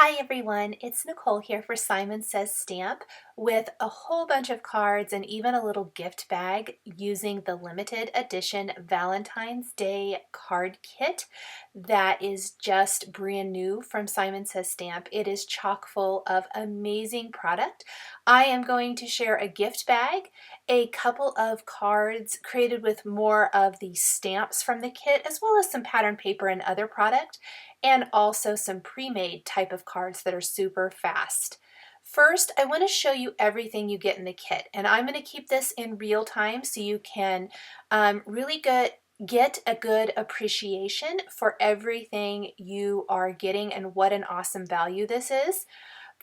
Hi everyone, it's Nicole here for Simon Says Stamp with a whole bunch of cards and even a little gift bag using the limited edition Valentine's Day card kit that is just brand new from Simon Says Stamp. It is chock full of amazing product. I am going to share a gift bag, a couple of cards created with more of the stamps from the kit, as well as some pattern paper and other product, and also some pre-made type of cards that are super fast. First, I want to show you everything you get in the kit, and I'm going to keep this in real time so you can really get a good appreciation for everything you are getting and what an awesome value this is.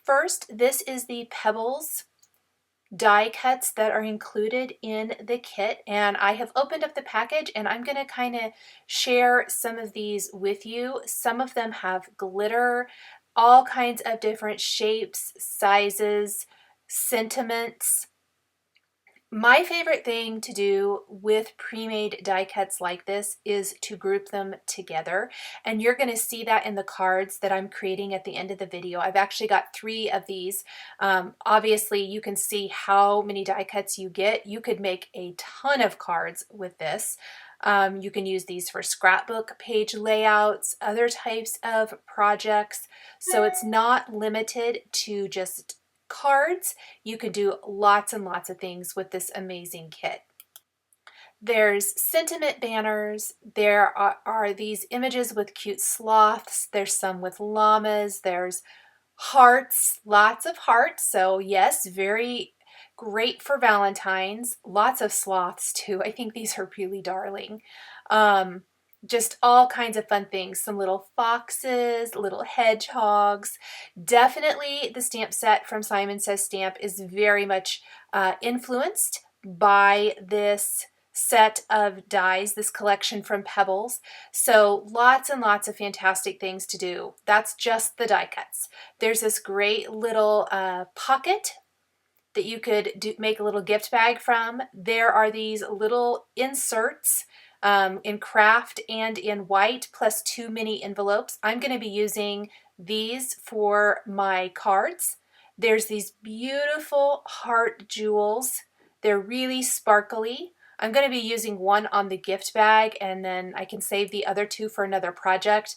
First, this is the Pebbles die cuts that are included in the kit, and I have opened up the package and I'm going to kind of share some of these with you. Some of them have glitter, all kinds of different shapes, sizes, sentiments. My favorite thing to do with pre-made die cuts like this is to group them together, and you're going to see that in the cards that I'm creating at the end of the video. I've actually got 3 of these. Obviously, you can see how many die cuts you get. You could make a ton of cards with this. You can use these for scrapbook page layouts, other types of projects, so it's not limited to just cards. You can do lots and lots of things with this amazing kit. There's sentiment banners, there are these images with cute sloths, there's some with llamas, there's hearts, lots of hearts, so yes, very great for Valentine's. Lots of sloths too. I think these are really darling. Just all kinds of fun things. Some little foxes, little hedgehogs. Definitely the stamp set from Simon Says Stamp is very much influenced by this set of dies, this collection from Pebbles. So lots and lots of fantastic things to do. That's just the die cuts. There's this great little pocket that you could make a little gift bag from. There are these little inserts in craft and in white, plus 2 mini envelopes. I'm going to be using these for my cards. There's these beautiful heart jewels. They're really sparkly. I'm going to be using one on the gift bag, and then I can save the other 2 for another project.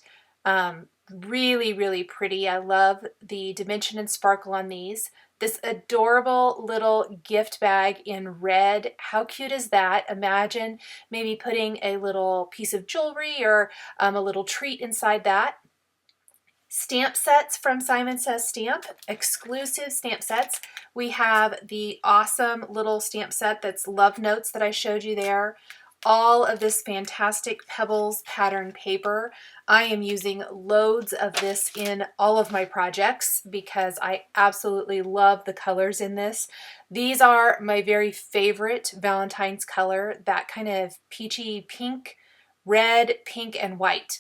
Really, really pretty. I love the dimension and sparkle on these. This adorable little gift bag in red. How cute is that? Imagine maybe putting a little piece of jewelry or a little treat inside that. Stamp sets from Simon Says Stamp, exclusive stamp sets. We have the awesome little stamp set that's Love Notes that I showed you there. All of this fantastic Pebbles pattern paper. I am using loads of this in all of my projects because I absolutely love the colors in this. These are my very favorite Valentine's color, that kind of peachy pink, red, pink, and white.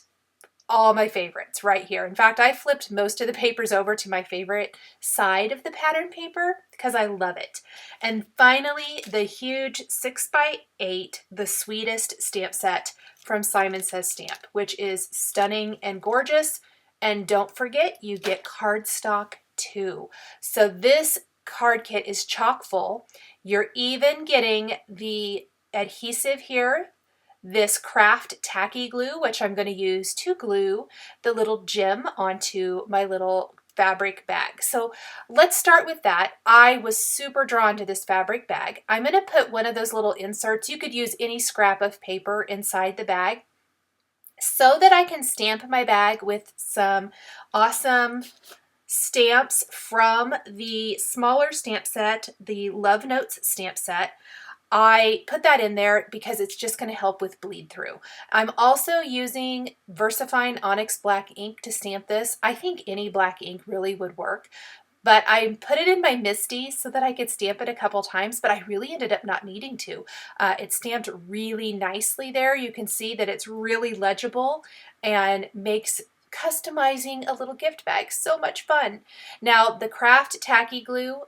All my favorites right here. In fact, I flipped most of the papers over to my favorite side of the pattern paper because I love it. And finally, the huge 6x8, the Sweetest stamp set from Simon Says Stamp, which is stunning and gorgeous. And don't forget, you get cardstock too. So this card kit is chock full. You're even getting the adhesive here, this craft tacky glue, which I'm going to use to glue the little gem onto my little fabric bag. So let's start with that. I was super drawn to this fabric bag. I'm going to put one of those little inserts. You could use any scrap of paper inside the bag so that I can stamp my bag with some awesome stamps from the smaller stamp set, the Love Notes stamp set. I put that in there because it's just going to help with bleed through. I'm also using VersaFine Onyx Black ink to stamp this. I think any black ink really would work, but I put it in my Misty so that I could stamp it a couple times, but I really ended up not needing to. It stamped really nicely there. You can see that it's really legible and makes customizing a little gift bag so much fun. Now, the craft tacky glue,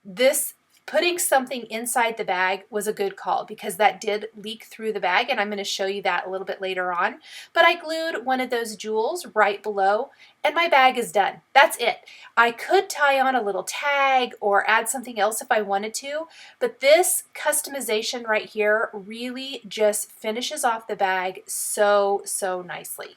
this putting something inside the bag was a good call because that did leak through the bag, and I'm going to show you that a little bit later on. But I glued one of those jewels right below, and my bag is done. That's it. I could tie on a little tag or add something else if I wanted to, but this customization right here really just finishes off the bag so nicely.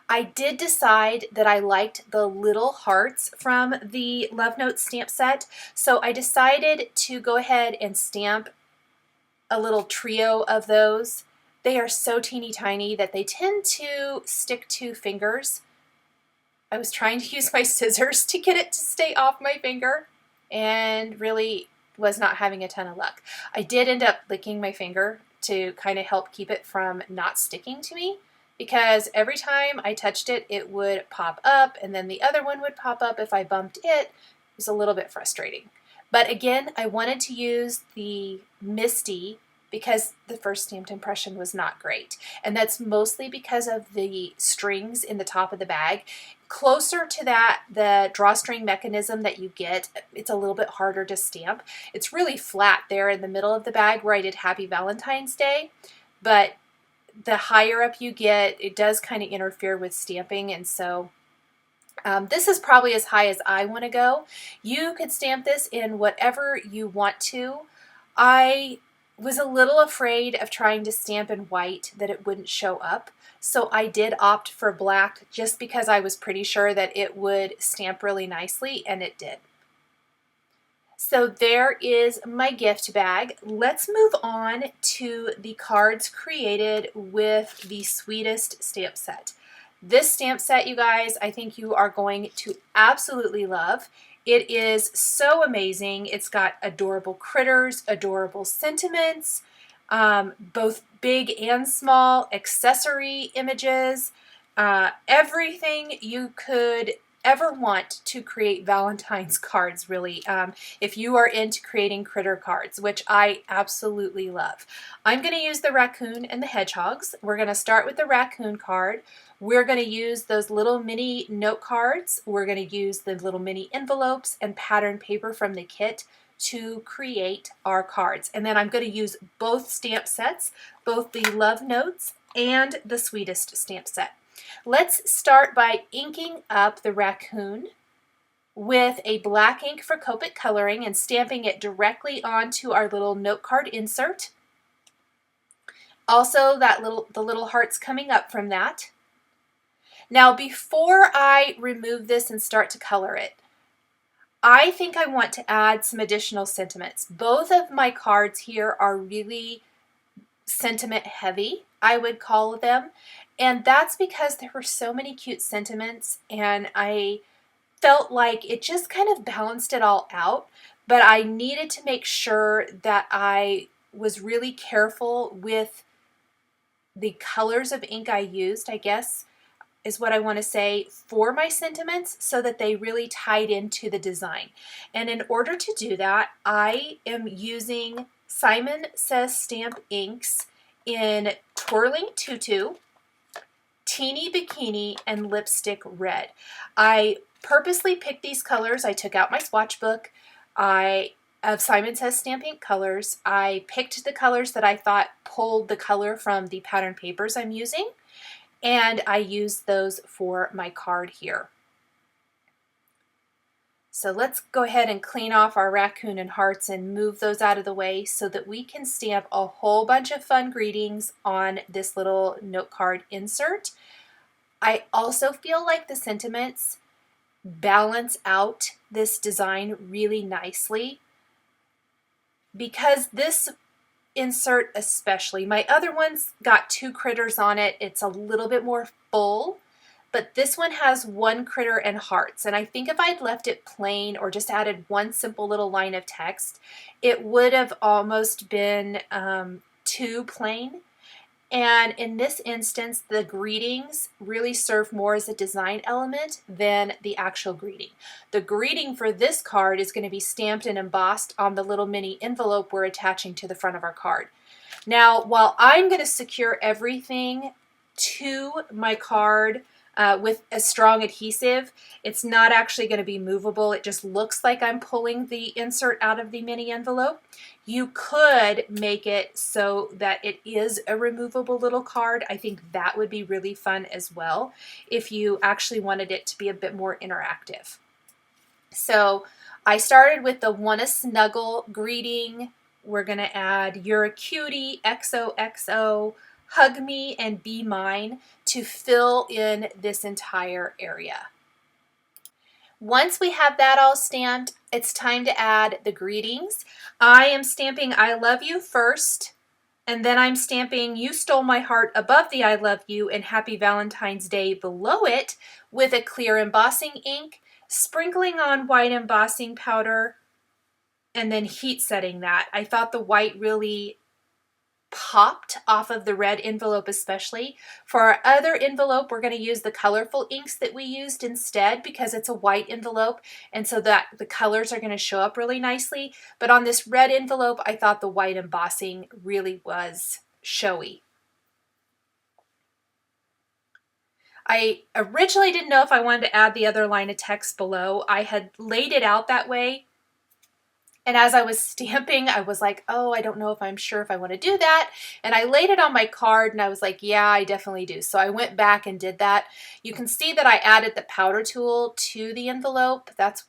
I did decide that I liked the little hearts from the Love Notes stamp set, so I decided to go ahead and stamp a little trio of those. They are so teeny tiny that they tend to stick to fingers. I was trying to use my scissors to get it to stay off my finger and really was not having a ton of luck. I did end up licking my finger to kind of help keep it from not sticking to me, because every time I touched it, it would pop up, and then the other one would pop up if I bumped it. It was a little bit frustrating. But again, I wanted to use the Misty because the first stamped impression was not great. And that's mostly because of the strings in the top of the bag. Closer to that, the drawstring mechanism that you get, it's a little bit harder to stamp. It's really flat there in the middle of the bag where I did Happy Valentine's Day, but the higher up you get, it does kind of interfere with stamping, and so this is probably as high as I want to go. You could stamp this in whatever you want to. I was a little afraid of trying to stamp in white that it wouldn't show up, so I did opt for black just because I was pretty sure that it would stamp really nicely, and it did. So there is my gift bag. Let's move on to the cards created with the Sweetest stamp set. This stamp set, you guys, I think you are going to absolutely love. It is so amazing. It's got adorable critters, adorable sentiments, both big and small, accessory images, everything you could ever want to create Valentine's cards, really, if you are into creating critter cards, which I absolutely love. I'm going to use the raccoon and the hedgehogs. We're going to start with the raccoon card. We're going to use those little mini note cards. We're going to use the little mini envelopes and pattern paper from the kit to create our cards. And then I'm going to use both stamp sets, both the Love Notes and the Sweetest stamp set. Let's start by inking up the raccoon with a black ink for Copic coloring and stamping it directly onto our little note card insert. Also, the little hearts coming up from that. Now, before I remove this and start to color it, I think I want to add some additional sentiments. Both of my cards here are really sentiment heavy, I would call them. And that's because there were so many cute sentiments, and I felt like it just kind of balanced it all out. But I needed to make sure that I was really careful with the colors of ink I used, I guess is what I want to say, for my sentiments, so that they really tied into the design. And in order to do that, I am using Simon Says Stamp inks in Twirling Tutu, Teeny Bikini, and Lipstick Red. I purposely picked these colors. I took out my swatch book of Simon Says Stamp ink colors. I picked the colors that I thought pulled the color from the pattern papers I'm using, and I used those for my card here. So let's go ahead and clean off our raccoon and hearts and move those out of the way so that we can stamp a whole bunch of fun greetings on this little note card insert. I also feel like the sentiments balance out this design really nicely, because this insert especially, my other one's got 2 critters on it. It's a little bit more full, but this one has 1 critter and hearts. And I think if I'd left it plain or just added 1 simple little line of text, it would have almost been too plain. And in this instance, the greetings really serve more as a design element than the actual greeting. The greeting for this card is going to be stamped and embossed on the little mini envelope we're attaching to the front of our card. Now, while I'm going to secure everything to my card with a strong adhesive. It's not actually going to be movable. It just looks like I'm pulling the insert out of the mini envelope. You could make it so that it is a removable little card. I think that would be really fun as well if you actually wanted it to be a bit more interactive. So I started with the wanna snuggle greeting. We're gonna add you're a cutie, XOXO, hug me and be mine to fill in this entire area. Once we have that all stamped, it's time to add the greetings. I am stamping I love you first, and then I'm stamping you stole my heart above the I love you and happy Valentine's Day below it with a clear embossing ink, sprinkling on white embossing powder, and then heat setting that. I thought the white really popped off of the red envelope especially. For our other envelope, we're going to use the colorful inks that we used instead because it's a white envelope, and so that the colors are going to show up really nicely. But on this red envelope, I thought the white embossing really was showy. I originally didn't know if I wanted to add the other line of text below. I had laid it out that way, and as I was stamping, I was like, oh, I don't know if I'm sure if I want to do that. And I laid it on my card and I was like, yeah, I definitely do. So I went back and did that. You can see that I added the powder tool to the envelope. That's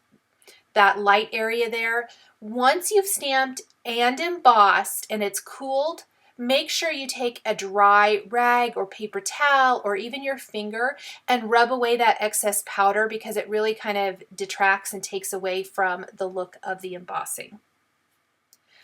that light area there. Once you've stamped and embossed and it's cooled, make sure you take a dry rag or paper towel or even your finger and rub away that excess powder because it really kind of detracts and takes away from the look of the embossing.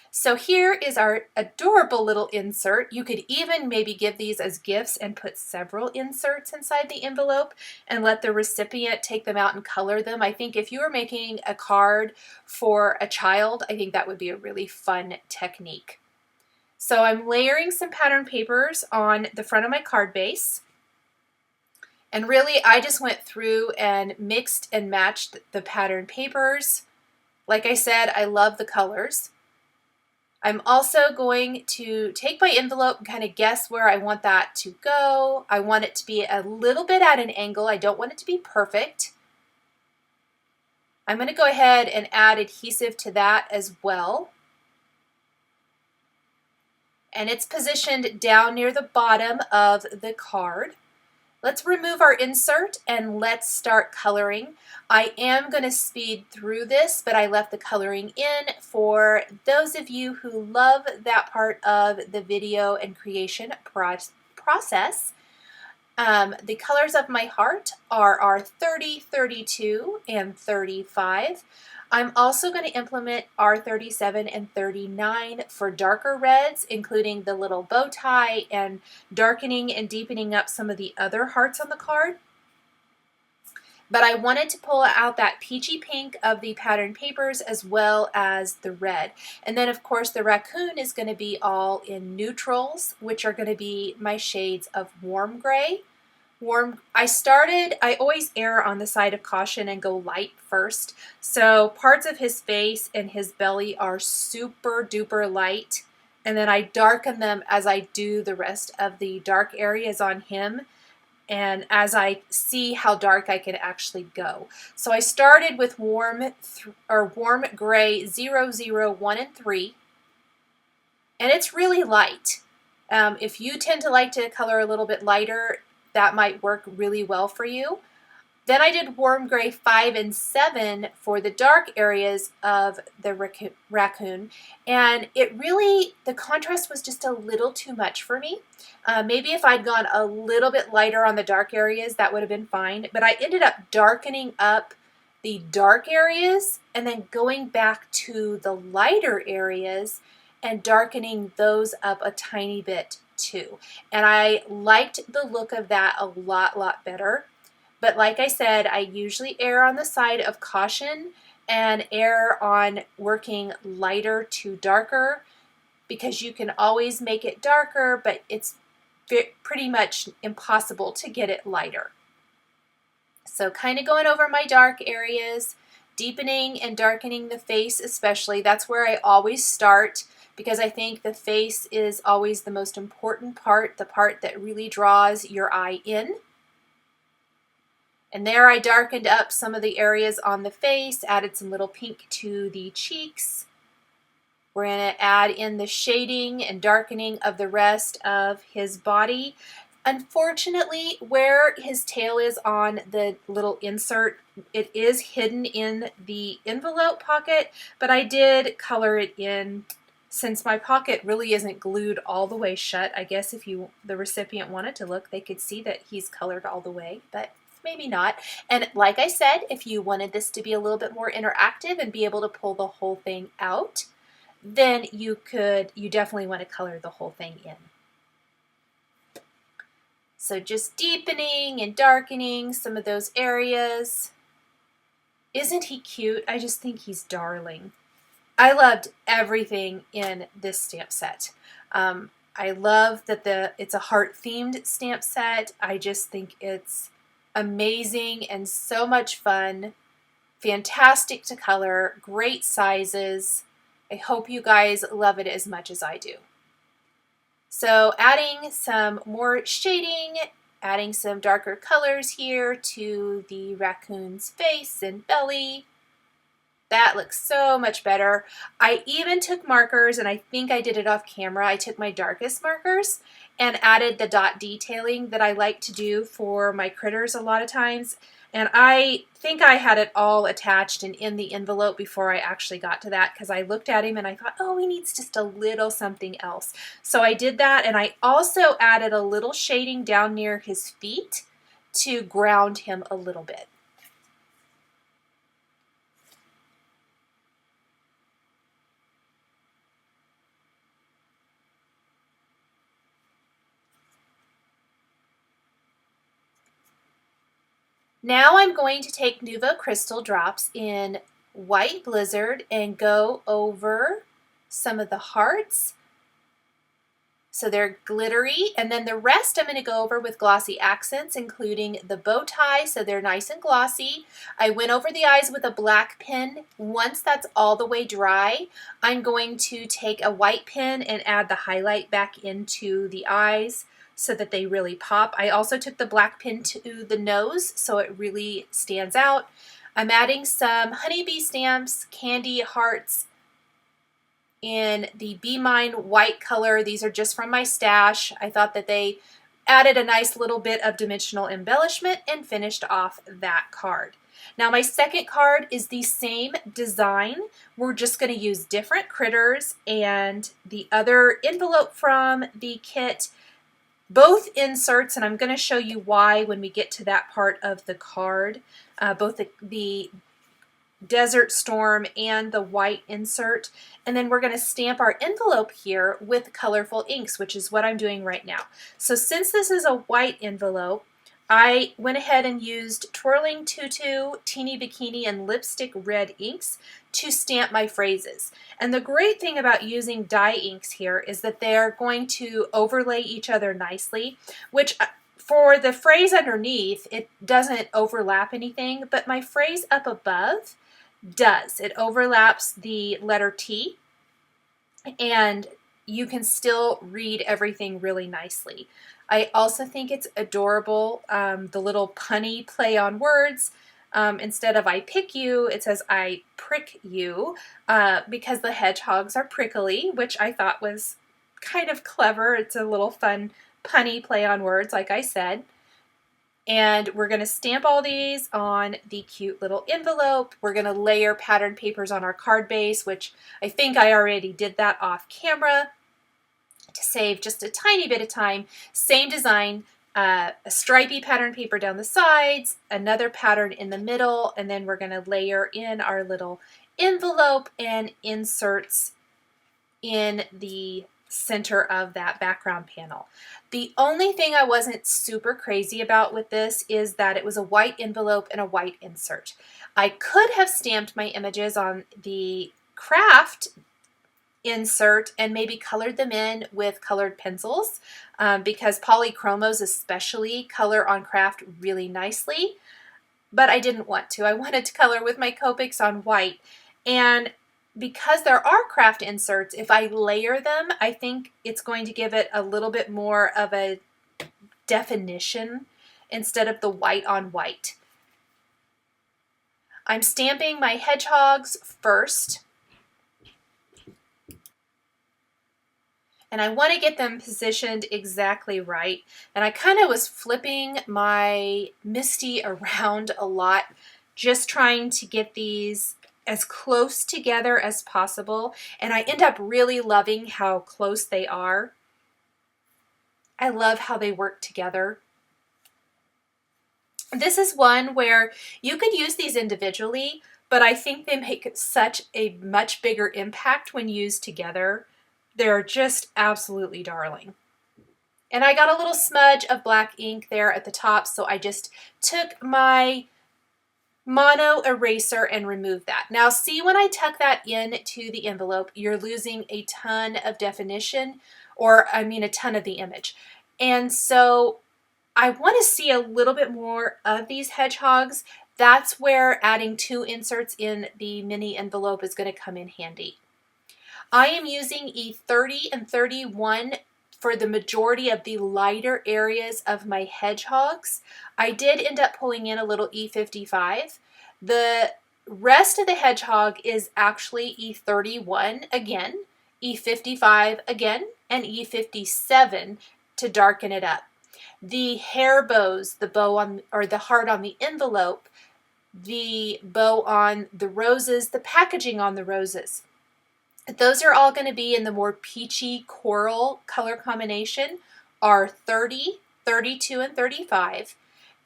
So here is our adorable little insert. You could even maybe give these as gifts and put several inserts inside the envelope and let the recipient take them out and color them. I think if you were making a card for a child, I think that would be a really fun technique. So I'm layering some pattern papers on the front of my card base. And really, I just went through and mixed and matched the pattern papers. Like I said, I love the colors. I'm also going to take my envelope and kind of guess where I want that to go. I want it to be a little bit at an angle. I don't want it to be perfect. I'm going to go ahead and add adhesive to that as well. And it's positioned down near the bottom of the card. Let's remove our insert and let's start coloring. I am going to speed through this, but I left the coloring in for those of you who love that part of the video and creation process. The colors of my heart are our 30, 32, and 35. I'm also going to implement R37 and 39 for darker reds, including the little bow tie and darkening and deepening up some of the other hearts on the card. But I wanted to pull out that peachy pink of the pattern papers as well as the red. And then of course the raccoon is going to be all in neutrals, which are going to be my shades of warm gray. I always err on the side of caution and go light first. So parts of his face and his belly are super duper light. And then I darken them as I do the rest of the dark areas on him. And as I see how dark I can actually go. So I started with warm gray 0, 0, 1, and 3. And it's really light. If you tend to like to color a little bit lighter, that might work really well for you. Then I did warm gray 5 and 7 for the dark areas of the raccoon. And the contrast was just a little too much for me. Maybe if I'd gone a little bit lighter on the dark areas, that would have been fine. But I ended up darkening up the dark areas and then going back to the lighter areas and darkening those up a tiny bit too. And I liked the look of that a lot better. But like I said, I usually err on the side of caution and err on working lighter to darker because you can always make it darker, but it's pretty much impossible to get it lighter. So kind of going over my dark areas, deepening and darkening the face especially. That's where I always start, because I think the face is always the most important part, the part that really draws your eye in. And there I darkened up some of the areas on the face, added some little pink to the cheeks. We're going to add in the shading and darkening of the rest of his body. Unfortunately, where his tail is on the little insert, it is hidden in the envelope pocket, but I did color it in. Since my pocket really isn't glued all the way shut, I guess if the recipient wanted to look, they could see that he's colored all the way, but maybe not. And like I said, if you wanted this to be a little bit more interactive and be able to pull the whole thing out, then you definitely want to color the whole thing in. So just deepening and darkening some of those areas. Isn't he cute? I just think he's darling. I loved everything in this stamp set. I love that it's a heart-themed stamp set. I just think it's amazing and so much fun. Fantastic to color, great sizes. I hope you guys love it as much as I do. So adding some more shading, adding some darker colors here to the raccoon's face and belly. That looks so much better. I even took markers, and I think I did it off camera. I took my darkest markers and added the dot detailing that I like to do for my critters a lot of times. And I think I had it all attached and in the envelope before I actually got to that, because I looked at him and I thought, oh, he needs just a little something else. So I did that, and I also added a little shading down near his feet to ground him a little bit. Now I'm going to take Nuvo Crystal Drops in White Blizzard and go over some of the hearts. So they're glittery, and then the rest I'm going to go over with glossy accents, including the bow tie, so they're nice and glossy. I went over the eyes with a black pen. Once that's all the way dry, I'm going to take a white pen and add the highlight back into the eyes so that they really pop. I also took the black pen to the nose so it really stands out. I'm adding some honeybee stamps, candy hearts in the Be Mine white color. These are just from my stash. I thought that they added a nice little bit of dimensional embellishment and finished off that card. Now my second card is the same design. We're just going to use different critters and the other envelope from the kit. Both inserts, and I'm going to show you why when we get to that part of the card, both the Desert Storm and the white insert. And then we're going to stamp our envelope here with colorful inks, which is what I'm doing right now. So since this is a white envelope, I went ahead and used Twirling Tutu, Teeny Bikini, and Lipstick Red inks to stamp my phrases. And the great thing about using dye inks here is that they're going to overlay each other nicely, which for the phrase underneath, it doesn't overlap anything, but my phrase up above does. It overlaps the letter T, and you can still read everything really nicely. I also think it's adorable, the little punny play on words. Instead of I pick you, it says I prick you, because the hedgehogs are prickly, which I thought was kind of clever. It's a little fun punny play on words, like I said. And we're going to stamp all these on the cute little envelope. We're going to layer pattern papers on our card base, which I think I already did that off camera to save just a tiny bit of time. Same design, a stripy pattern paper down the sides, another pattern in the middle, and then we're going to layer in our little envelope and inserts in the center of that background panel. The only thing I wasn't super crazy about with this is that it was a white envelope and a white insert. I could have stamped my images on the craft insert and maybe colored them in with colored pencils, because polychromos especially color on craft really nicely, but I didn't want to. I wanted to color with my Copics on white, and because there are craft inserts, if I layer them, I think it's going to give it a little bit more of a definition instead of the white on white. I'm stamping my hedgehogs first. And I want to get them positioned exactly right. And I kind of was flipping my Misty around a lot, just trying to get these as close together as possible. And I end up really loving how close they are. I love how they work together. This is one where you could use these individually, but I think they make such a much bigger impact when used together. They're just absolutely darling. And I got a little smudge of black ink there at the top, so I just took my mono eraser and removed that. Now see, when I tuck that into the envelope, you're losing a ton of definition, or I mean a ton of the image. And so I want to see a little bit more of these hedgehogs. That's where adding 2 inserts in the mini envelope is going to come in handy. I am using E30 and 31 for the majority of the lighter areas of my hedgehogs. I did end up pulling in a little E55. The rest of the hedgehog is actually E31 again, E55 again, and E57 to darken it up. The hair bows, the bow on, or the heart on the envelope, the bow on the roses, the packaging on the roses, those are all going to be in the more peachy coral color combination, are 30, 32, and 35.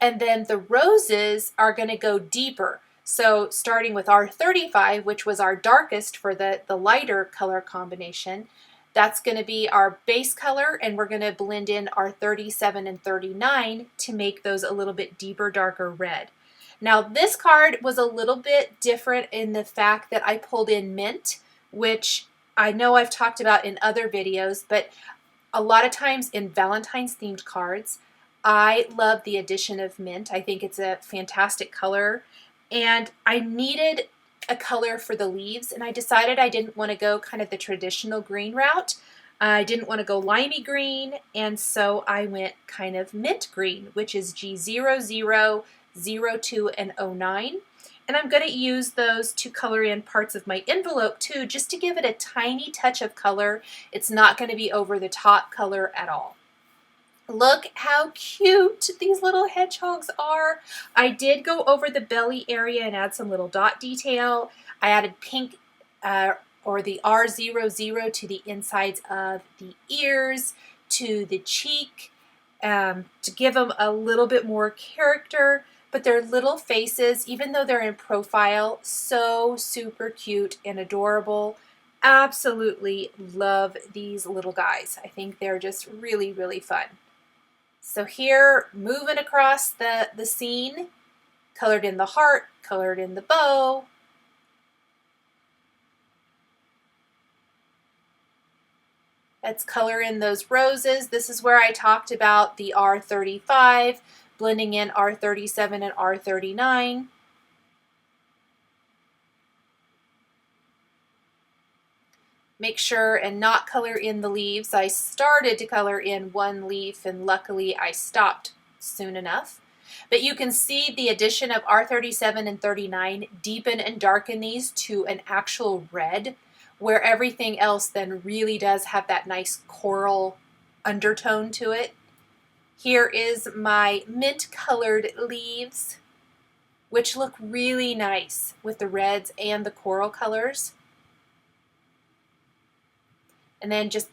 And then the roses are going to go deeper. So starting with our 35, which was our darkest for the lighter color combination, that's going to be our base color, and we're going to blend in our 37 and 39 to make those a little bit deeper, darker red. Now this card was a little bit different in the fact that I pulled in mint, which I know I've talked about in other videos, but a lot of times in Valentine's themed cards, I love the addition of mint. I think it's a fantastic color, and I needed a color for the leaves, and I decided I didn't want to go kind of the traditional green route. I didn't want to go limey green, and so I went kind of mint green, which is G00, 02, and 09. And I'm going to use those to color in parts of my envelope too, just to give it a tiny touch of color. It's not going to be over the top color at all. Look how cute these little hedgehogs are. I did go over the belly area and add some little dot detail. I added pink or the R00 to the insides of the ears, to the cheek, to give them a little bit more character. But their little faces, even though they're in profile, so super cute and adorable. Absolutely love these little guys. I think they're just really, really fun. So here, moving across the scene, colored in the heart, colored in the bow. Let's color in those roses. This is where I talked about the R35, blending in R37 and R39. Make sure and not color in the leaves. I started to color in one leaf, and luckily I stopped soon enough. But you can see the addition of R37 and 39 deepen and darken these to an actual red, where everything else then really does have that nice coral undertone to it. Here is my mint colored leaves, which look really nice with the reds and the coral colors. And then just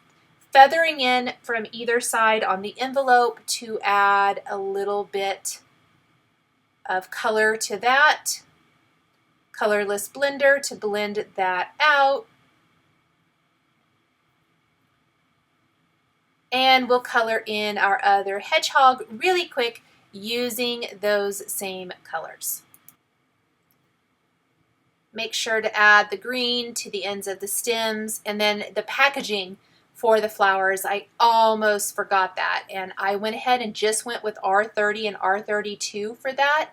feathering in from either side on the envelope to add a little bit of color to that. Colorless blender to blend that out. And we'll color in our other hedgehog really quick using those same colors. Make sure to add the green to the ends of the stems, and then the packaging for the flowers. I almost forgot that, and I went ahead and just went with R30 and R32 for that,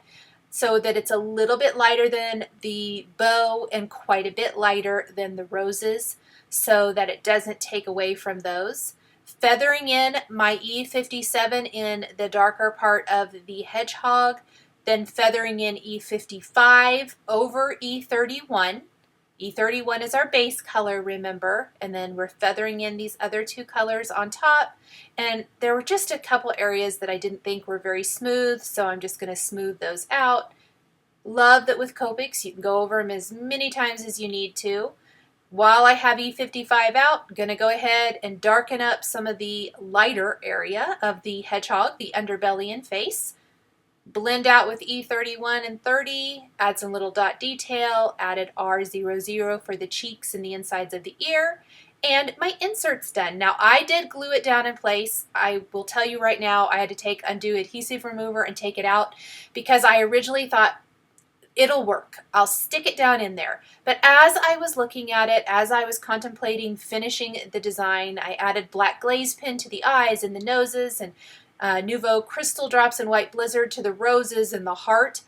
so that it's a little bit lighter than the bow and quite a bit lighter than the roses, so that it doesn't take away from those. Feathering in my E57 in the darker part of the hedgehog then feathering in E55 over E31. E31 is our base color, remember, and then we're feathering in these other two colors on top. And there were just a couple areas that I didn't think were very smooth, so I'm just going to smooth those out. Love that with Copics you can go over them as many times as you need to. While I have E55 out, I'm going to go ahead and darken up some of the lighter area of the hedgehog, the underbelly and face. Blend out with E31 and 30, add some little dot detail, added R00 for the cheeks and the insides of the ear, and my insert's done. Now I did glue it down in place. I will tell you right now, I had to take Undo Adhesive Remover and take it out because I originally thought it'll work. I'll stick it down in there. But as I was looking at it, as I was contemplating finishing the design, I added black glaze pen to the eyes and the noses and Nouveau Crystal Drops and White Blizzard to the roses and the heart.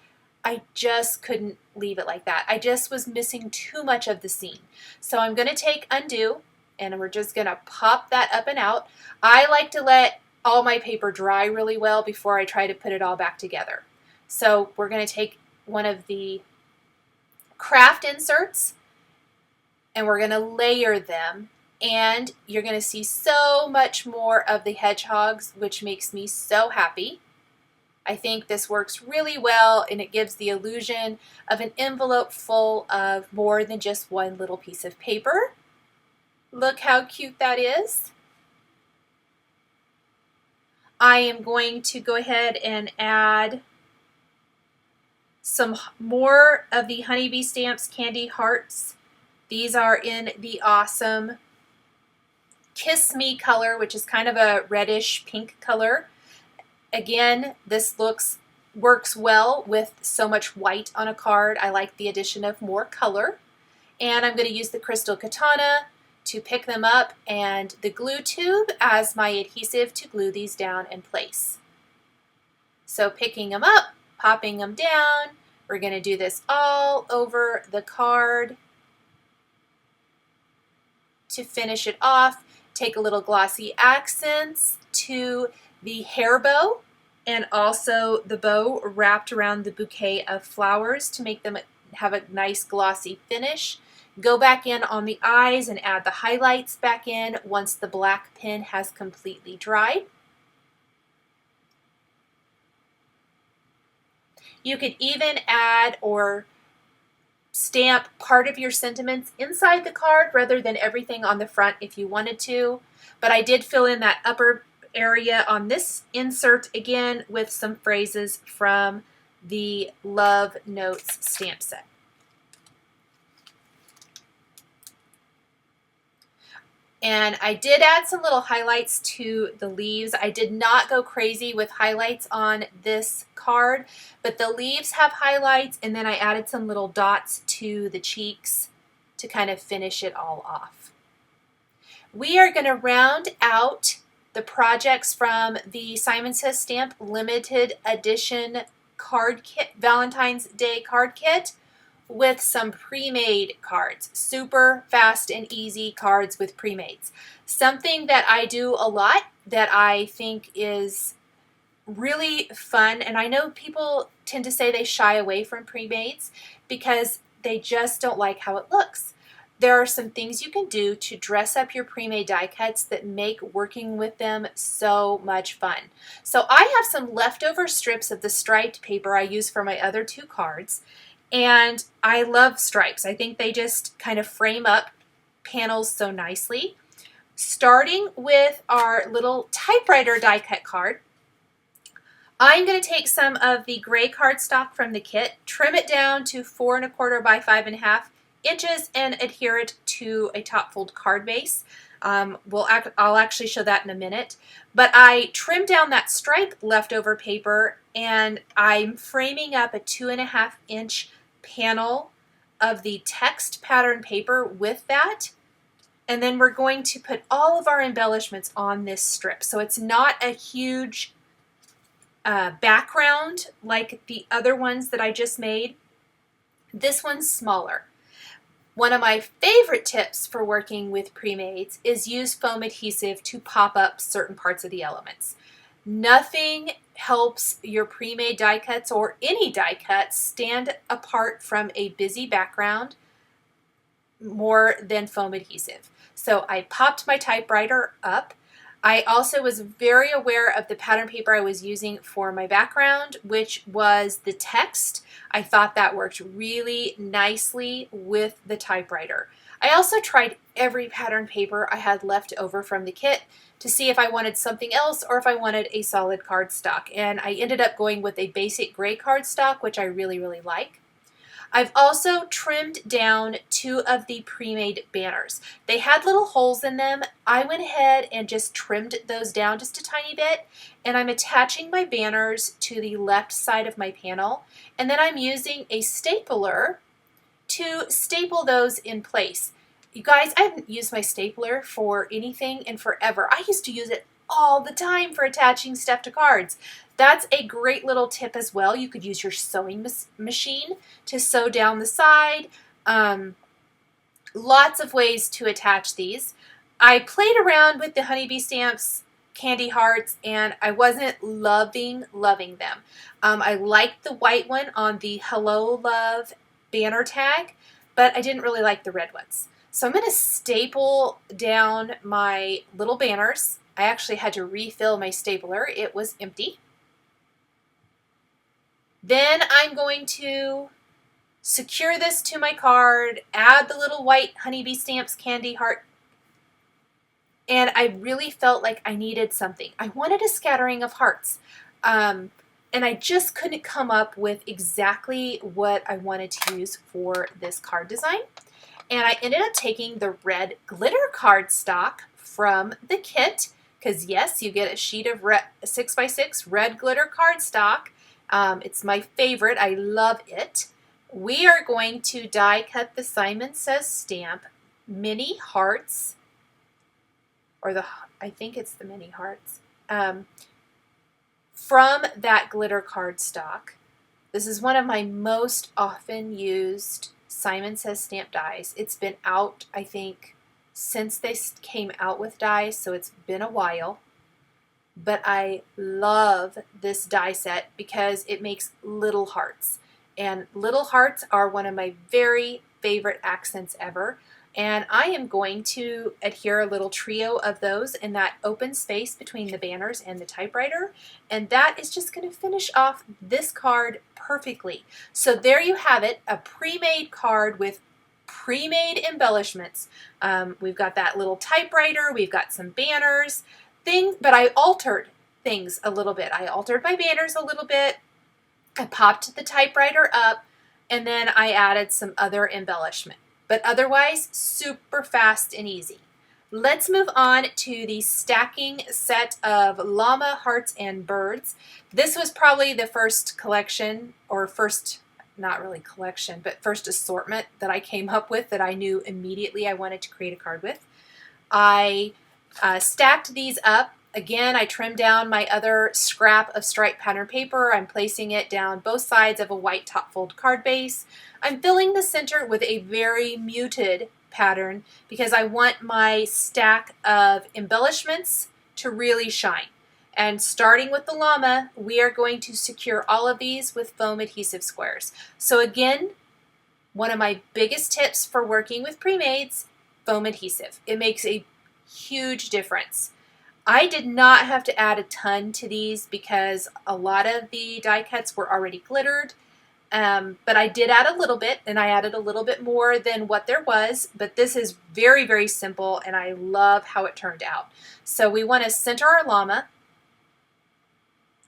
I just couldn't leave it like that. I just was missing too much of the scene. So I'm going to take Undo and we're just going to pop that up and out. I like to let all my paper dry really well before I try to put it all back together. So we're going to take one of the craft inserts and we're going to layer them. And you're going to see so much more of the hedgehogs, which makes me so happy. I think this works really well and it gives the illusion of an envelope full of more than just one little piece of paper. Look how cute that is. I am going to go ahead and add some more of the Honeybee Stamps Candy Hearts. These are in the awesome Kiss Me color, which is kind of a reddish pink color. Again, this works well with so much white on a card. I like the addition of more color. And I'm going to use the Crystal Katana to pick them up and the glue tube as my adhesive to glue these down in place. So picking them up, popping them down, we're going to do this all over the card to finish it off. Take a little glossy accents to the hair bow and also the bow wrapped around the bouquet of flowers to make them have a nice glossy finish. Go back in on the eyes and add the highlights back in once the black pen has completely dried. You could even add or stamp part of your sentiments inside the card rather than everything on the front if you wanted to. But I did fill in that upper area on this insert again with some phrases from the Love Notes stamp set. And I did add some little highlights to the leaves. I did not go crazy with highlights on this card, but the leaves have highlights, and then I added some little dots to the cheeks to kind of finish it all off. We are going to round out the projects from the Simon Says Stamp limited edition card kit, Valentine's Day card kit, with some pre-made cards. Super fast and easy cards with pre-mades. Something that I do a lot that I think is really fun, and I know people tend to say they shy away from pre-mades because they just don't like how it looks. There are some things you can do to dress up your pre-made die cuts that make working with them so much fun. So I have some leftover strips of the striped paper I use for my other two cards. And I love stripes. I think they just kind of frame up panels so nicely. Starting with our little typewriter die cut card, I'm going to take some of the gray cardstock from the kit, trim it down to 4 1/4 by 5.5 inches, and adhere it to a top fold card base. I'll actually show that in a minute. But I trimmed down that stripe leftover paper, and I'm framing up a 2.5 inch panel of the text pattern paper with that. And then we're going to put all of our embellishments on this strip. So it's not a huge background like the other ones that I just made. This one's smaller. One of my favorite tips for working with pre-mades is use foam adhesive to pop up certain parts of the elements. Nothing helps your pre-made die cuts or any die cuts stand apart from a busy background more than foam adhesive. So I popped my typewriter up. I also was very aware of the pattern paper I was using for my background, which was the text. I thought that worked really nicely with the typewriter. I also tried every pattern paper I had left over from the kit to see if I wanted something else or if I wanted a solid cardstock. And I ended up going with a basic gray cardstock, which I really, really like. I've also trimmed down 2 of the pre-made banners. They had little holes in them. I went ahead and just trimmed those down just a tiny bit, and I'm attaching my banners to the left side of my panel, and then I'm using a stapler to staple those in place. You guys, I haven't used my stapler for anything in forever. I used to use it all the time for attaching stuff to cards. That's a great little tip as well. You could use your sewing machine to sew down the side. Lots of ways to attach these. I played around with the honeybee stamps, candy hearts, and I wasn't loving them. I liked the white one on the Hello Love banner tag, but I didn't really like the red ones. So I'm going to staple down my little banners. I actually had to refill my stapler. It was empty. Then I'm going to secure this to my card, add the little white honeybee stamps candy heart, and I really felt like I needed something. I wanted a scattering of hearts, and I just couldn't come up with exactly what I wanted to use for this card design. And I ended up taking the red glitter cardstock from the kit, because yes, you get a sheet of 6x6 red glitter cardstock. It's my favorite. I love it. We are going to die cut the Simon Says stamp mini hearts, or I think it's the mini hearts, from that glitter cardstock. This is one of my most often used Simon Says stamp dies. It's been out, I think, since they came out with dies, so it's been a while. But I love this die set because it makes little hearts. And little hearts are one of my very favorite accents ever. And I am going to adhere a little trio of those in that open space between the banners and the typewriter. And that is just going to finish off this card perfectly. So there you have it, a pre-made card with pre-made embellishments. We've got that little typewriter, we've got some banners, but I altered things a little bit. I altered my banners a little bit. I popped the typewriter up, and then I added some other embellishment. But otherwise, super fast and easy. Let's move on to the stacking set of llama, hearts, and birds. This was probably the first collection, or first, not really collection, but first assortment that I came up with that I knew immediately I wanted to create a card with. I stacked these up. Again, I trimmed down my other scrap of striped pattern paper. I'm placing it down both sides of a white top fold card base. I'm filling the center with a very muted pattern because I want my stack of embellishments to really shine. And starting with the llama, we are going to secure all of these with foam adhesive squares. So again, one of my biggest tips for working with pre-mades, foam adhesive. It makes a huge difference. I did not have to add a ton to these because a lot of the die cuts were already glittered, but I did add a little bit, and I added a little bit more than what there was, but this is very, very simple, and I love how it turned out. So we want to center our llama.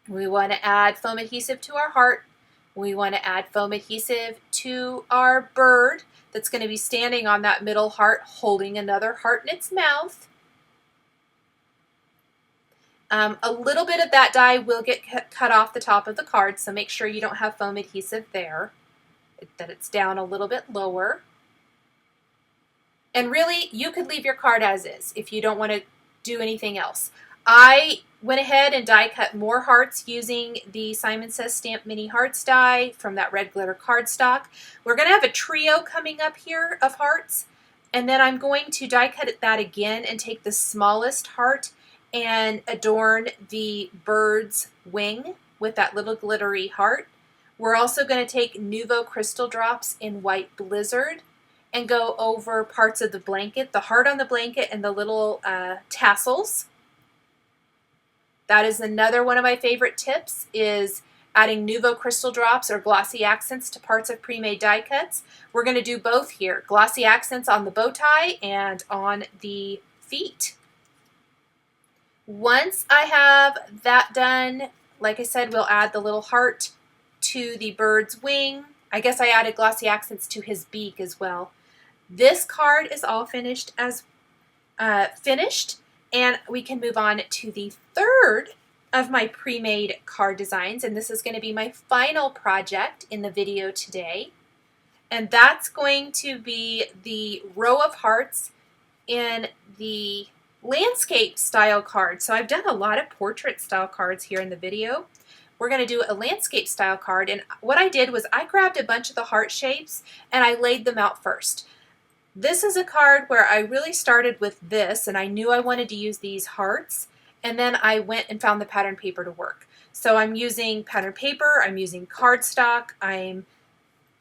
We want to add foam adhesive to our heart. We want to add foam adhesive to our bird that's going to be standing on that middle heart holding another heart in its mouth. A little bit of that die will get cut off the top of the card, so make sure you don't have foam adhesive there, that it's down a little bit lower. And really, you could leave your card as is if you don't want to do anything else. I went ahead and die cut more hearts using the Simon Says Stamp Mini Hearts die from that red glitter cardstock. We're going to have a trio coming up here of hearts, and then I'm going to die cut that again and take the smallest heart and adorn the bird's wing with that little glittery heart. We're also going to take Nuvo crystal drops in White Blizzard and go over parts of the blanket, the heart on the blanket and the little tassels. That is another one of my favorite tips, is adding Nuvo crystal drops or glossy accents to parts of pre-made die cuts. We're going to do both here, glossy accents on the bow tie and on the feet. Once I have that done, like I said, we'll add the little heart to the bird's wing. I guess I added glossy accents to his beak as well. This card is all finished, and we can move on to the third of my pre-made card designs, and this is going to be my final project in the video today. And that's going to be the row of hearts in the landscape style card. So I've done a lot of portrait style cards here in the video. We're going to do a landscape style card, and what I did was I grabbed a bunch of the heart shapes and I laid them out first. This is a card where I really started with this, and I knew I wanted to use these hearts, and then I went and found the pattern paper to work. So I'm using pattern paper, I'm using cardstock, I'm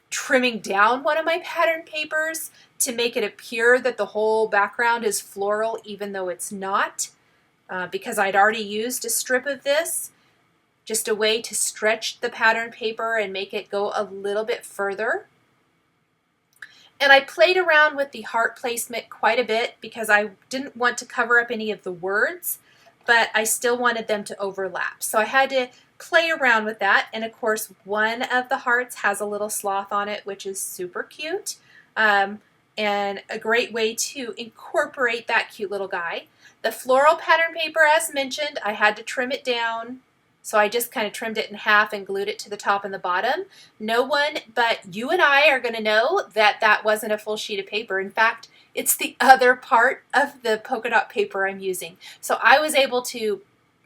trimming down one of my pattern papers to make it appear that the whole background is floral even though it's not, because I'd already used a strip of this, just a way to stretch the pattern paper and make it go a little bit further. And I played around with the heart placement quite a bit because I didn't want to cover up any of the words, but I still wanted them to overlap. So I had to play around with that. And of course, one of the hearts has a little sloth on it, which is super cute, and a great way to incorporate that cute little guy. The floral pattern paper, as mentioned, I had to trim it down. So I just kind of trimmed it in half and glued it to the top and the bottom. No one but you and I are going to know that that wasn't a full sheet of paper. In fact, it's the other part of the polka dot paper I'm using. So I was able to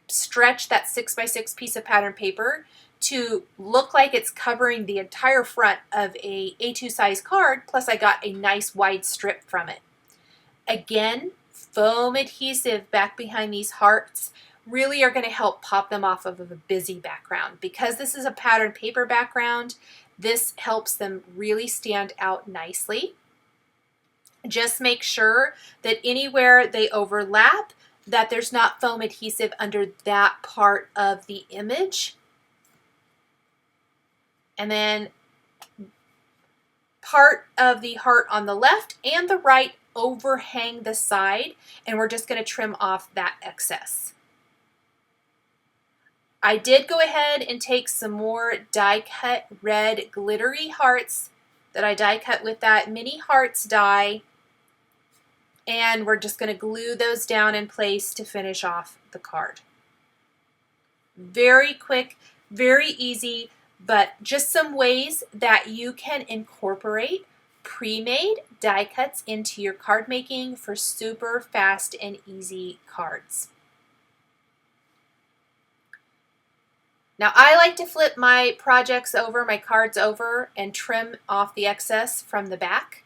stretch that 6x6 piece of pattern paper to look like it's covering the entire front of a A2 size card, plus I got a nice wide strip from it. Again, foam adhesive back behind these hearts really are going to help pop them off of a busy background. Because this is a pattern paper background, this helps them really stand out nicely. Just make sure that anywhere they overlap, that there's not foam adhesive under that part of the image. And then part of the heart on the left and the right overhang the side, and we're just going to trim off that excess. I did go ahead and take some more die cut red glittery hearts that I die cut with that mini hearts die, and we're just going to glue those down in place to finish off the card. Very quick, very easy, but just some ways that you can incorporate pre-made die cuts into your card making for super fast and easy cards. Now I like to flip my projects over, my cards over, and trim off the excess from the back,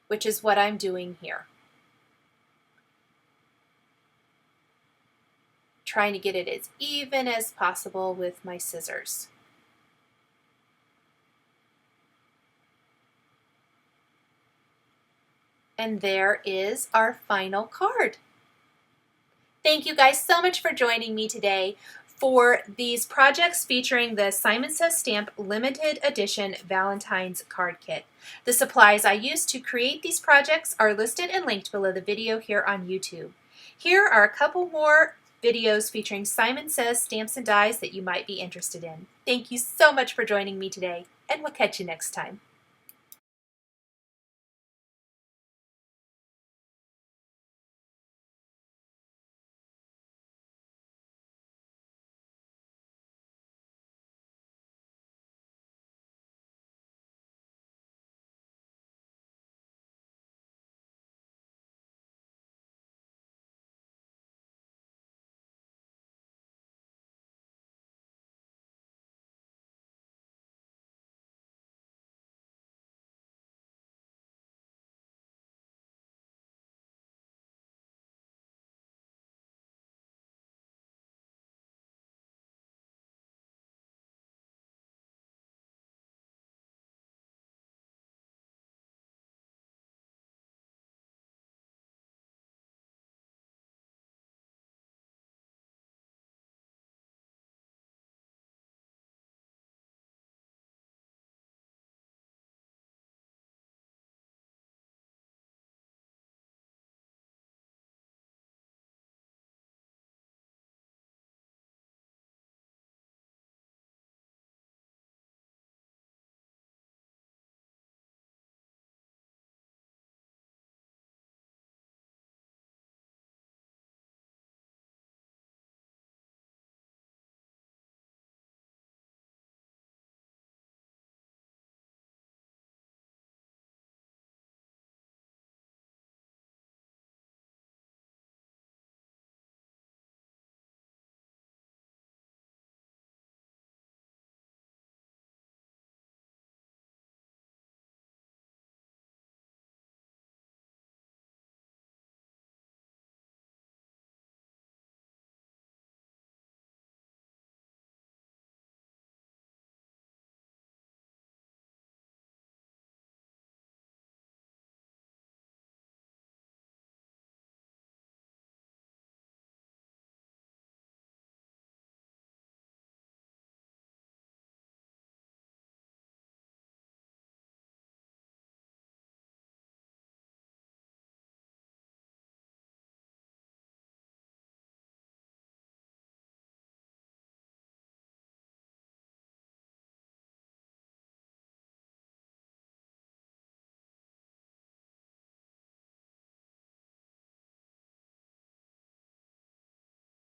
which is what I'm doing here. Trying to get it as even as possible with my scissors. And there is our final card. Thank you guys so much for joining me today for these projects featuring the Simon Says Stamp limited edition Valentine's card kit. The supplies I used to create these projects are listed and linked below the video here on YouTube. Here are a couple more videos featuring Simon Says stamps and dies that you might be interested in. Thank you so much for joining me today, and we'll catch you next time.